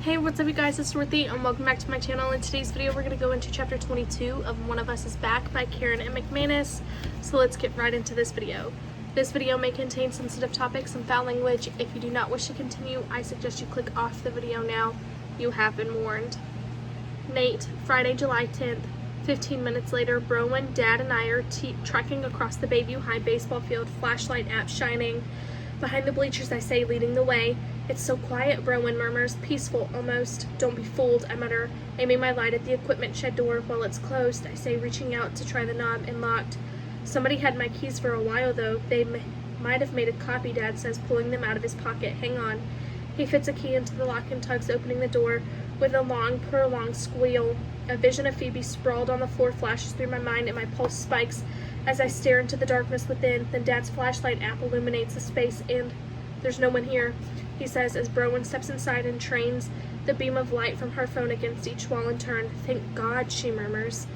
Hey, what's up you guys, it's Dorothy and welcome back to my channel. In today's video we're going to go into chapter 22 of One of Us is Back by Karen and McManus. So let's get right into this video. This video may contain sensitive topics and foul language. If you do not wish to continue, I suggest you click off the video now. You have been warned. Nate, Friday, July 10th. 15 minutes later, Browen, Dad, and I are trekking across the Bayview High baseball field, flashlight app shining. Behind the bleachers, I say, leading the way. It's so quiet, Browen murmurs, peaceful almost. Don't be fooled, I mutter, aiming my light at the equipment shed door. While it's closed, I say, reaching out to try the knob, and locked. Somebody had my keys for a while, though. They might have made a copy, Dad says, pulling them out of his pocket. Hang on. He fits a key into the lock and tugs, opening the door with a long, prolonged squeal. A vision of Phoebe sprawled on the floor flashes through my mind, and my pulse spikes as I stare into the darkness within. Then Dad's flashlight app illuminates the space, and there's no one here, he says as Browen steps inside and trains the beam of light from her phone against each wall in turn. Thank God, she murmurs.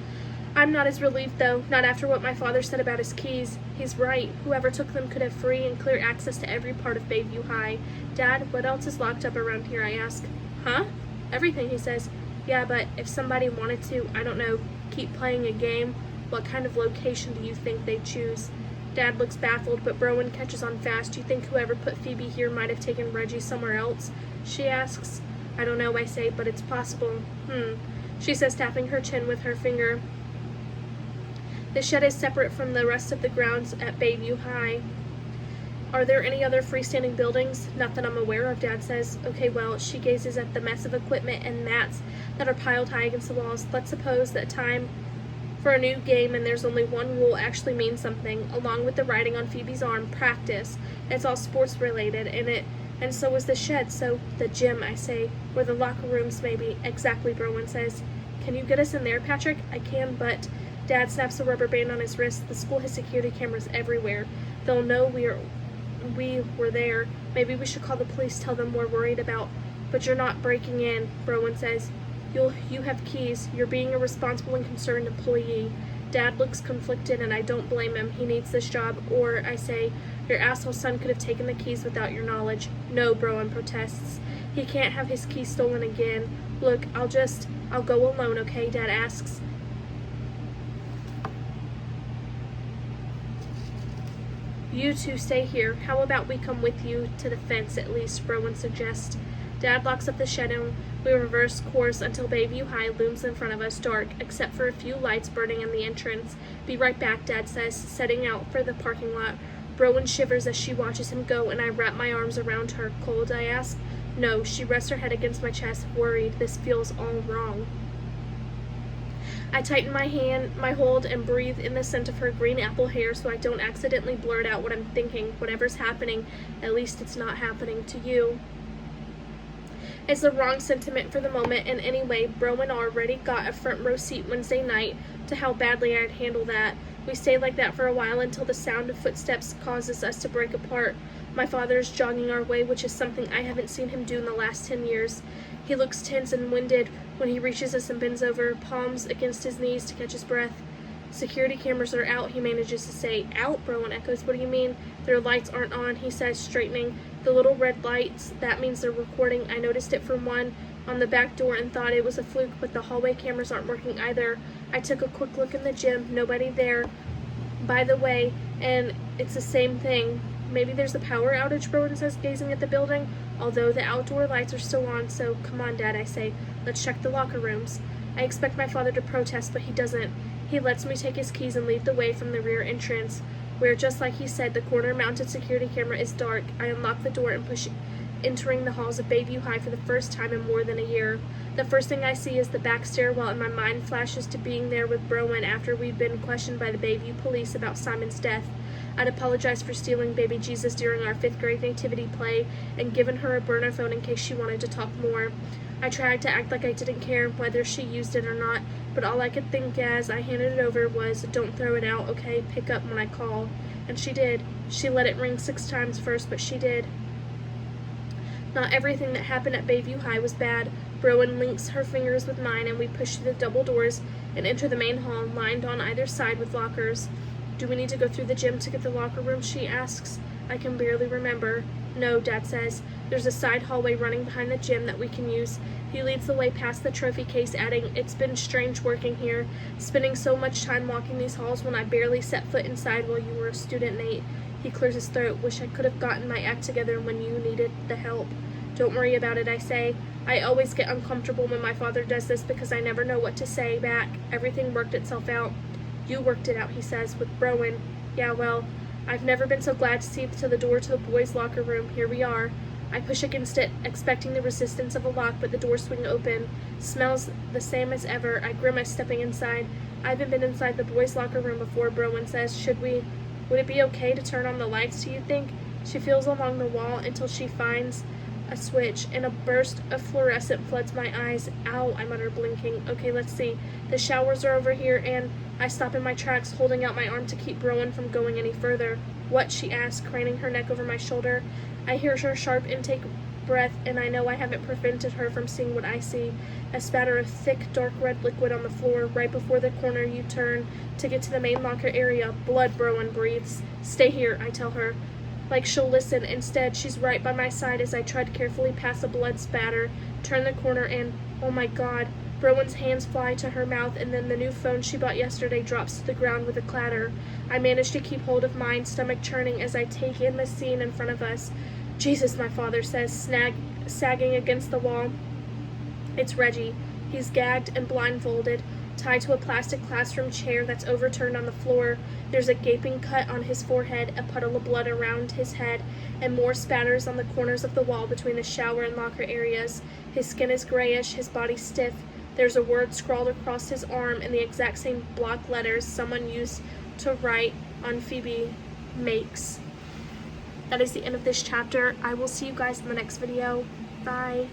I'm not as relieved, though, not after what my father said about his keys. He's right. Whoever took them could have free and clear access to every part of Bayview High. Dad, what else is locked up around here, I ask. Huh? Everything, he says. Yeah, but if somebody wanted to, I don't know, keep playing a game, what kind of location do you think they'd choose? Dad looks baffled, but Browen catches on fast. You think whoever put Phoebe here might have taken Reggie somewhere else? She asks. I don't know, I say, but it's possible. She says, tapping her chin with her finger. The shed is separate from the rest of the grounds at Bayview High. Are there any other freestanding buildings? Not that I'm aware of, Dad says. Okay, well, she gazes at the mess of equipment and mats that are piled high against the walls. Let's suppose that time for a new game and there's only one rule actually means something, along with the writing on Phoebe's arm, practice. It's all sports related, and so is the shed, so the gym, I say, or the locker rooms maybe. Exactly, Browen says. Can you get us in there, Patrick? I can, but Dad snaps a rubber band on his wrist. The school has security cameras everywhere. They'll know we were there. Maybe we should call the police, tell them we're worried about. But you're not breaking in, Browen says. You have keys. You're being a responsible and concerned employee. Dad looks conflicted, and I don't blame him. He needs this job. Or, I say, your asshole son could have taken the keys without your knowledge. No, Browen protests. He can't have his keys stolen again. Look, I'll go alone, okay? Dad asks. You two stay here. How about we come with you to the fence at least, Browen suggests. Dad locks up the shed and we reverse course until Bayview High looms in front of us, dark, except for a few lights burning in the entrance. Be right back, Dad says, setting out for the parking lot. Browen shivers as she watches him go, and I wrap my arms around her. Cold, I ask. No, she rests her head against my chest, worried. This feels all wrong. I tighten my hold and breathe in the scent of her green apple hair so I don't accidentally blurt out what I'm thinking. Whatever's happening, at least it's not happening to you. It's the wrong sentiment for the moment, and anyway, Browen already got a front row seat Wednesday night to how badly I'd handle that. We stay like that for a while until the sound of footsteps causes us to break apart. My father's jogging our way, which is something I haven't seen him do in the last 10 years. He looks tense and winded when he reaches us and bends over, palms against his knees to catch his breath. Security cameras are out, he manages to say. Out? Browen echoes. What do you mean? Their lights aren't on, he says, straightening. The little red lights, that means they're recording. I noticed it from one on the back door and thought it was a fluke, but the hallway cameras aren't working either. I took a quick look in the gym, nobody there, by the way, and it's the same thing. Maybe there's a power outage, Browen says, gazing at the building, although the outdoor lights are still on, so come on, Dad, I say. Let's check the locker rooms. I expect my father to protest, but he doesn't. He lets me take his keys and lead the way from the rear entrance, where, just like he said, the corner-mounted security camera is dark. I unlock the door and push entering the halls of Bayview High for the first time in more than a year. The first thing I see is the back stairwell, and my mind flashes to being there with Browen after we'd been questioned by the Bayview police about Simon's death. I'd apologized for stealing baby Jesus during our 5th grade nativity play and given her a burner phone in case she wanted to talk more. I tried to act like I didn't care whether she used it or not, but all I could think as I handed it over was, don't throw it out, okay? Pick up when I call. And she did. She let it ring 6 times first, but she did. Not everything that happened at Bayview High was bad. Browen links her fingers with mine, and we push through the double doors and enter the main hall, lined on either side with lockers. Do we need to go through the gym to get the locker room? She asks. I can barely remember. No, Dad says. There's a side hallway running behind the gym that we can use. He leads the way past the trophy case, adding, "It's been strange working here, spending so much time walking these halls when I barely set foot inside while you were a student, Nate." He clears his throat. "Wish I could have gotten my act together when you needed the help." "Don't worry about it," I say. I always get uncomfortable when my father does this because I never know what to say back. Everything worked itself out. "You worked it out," he says, "with Rowan." "Yeah, well, I've never been so glad to see to the door to the boys' locker room. Here we are." I push against it, expecting the resistance of a lock, but the doors swing open. Smells the same as ever. I grimace, stepping inside. "I haven't been inside the boys' locker room before," Browen says. Would it be okay to turn on the lights, do you think?" She feels along the wall until she finds a switch, and a burst of fluorescent floods my eyes. "Ow," I mutter, blinking. "Okay, let's see. The showers are over here," and I stop in my tracks, holding out my arm to keep Browen from going any further. "What?" she asks, craning her neck over my shoulder. I hear her sharp intake breath, and I know I haven't prevented her from seeing what I see. A spatter of thick, dark red liquid on the floor, right before the corner you turn to get to the main locker area. "Blood," Browen breathes. "Stay here," I tell her. Like she'll listen. Instead, she's right by my side as I tread carefully past the blood spatter, turn the corner, and, oh my God, Browen's hands fly to her mouth, and then the new phone she bought yesterday drops to the ground with a clatter. I manage to keep hold of mine, stomach churning, as I take in the scene in front of us. "Jesus," my father says, sagging against the wall. It's Reggie. He's gagged and blindfolded, tied to a plastic classroom chair that's overturned on the floor. There's a gaping cut on his forehead, a puddle of blood around his head, and more spatters on the corners of the wall between the shower and locker areas. His skin is grayish, his body stiff. There's a word scrawled across his arm in the exact same block letters someone used to write on Phoebe Makes. That is the end of this chapter. I will see you guys in the next video. Bye.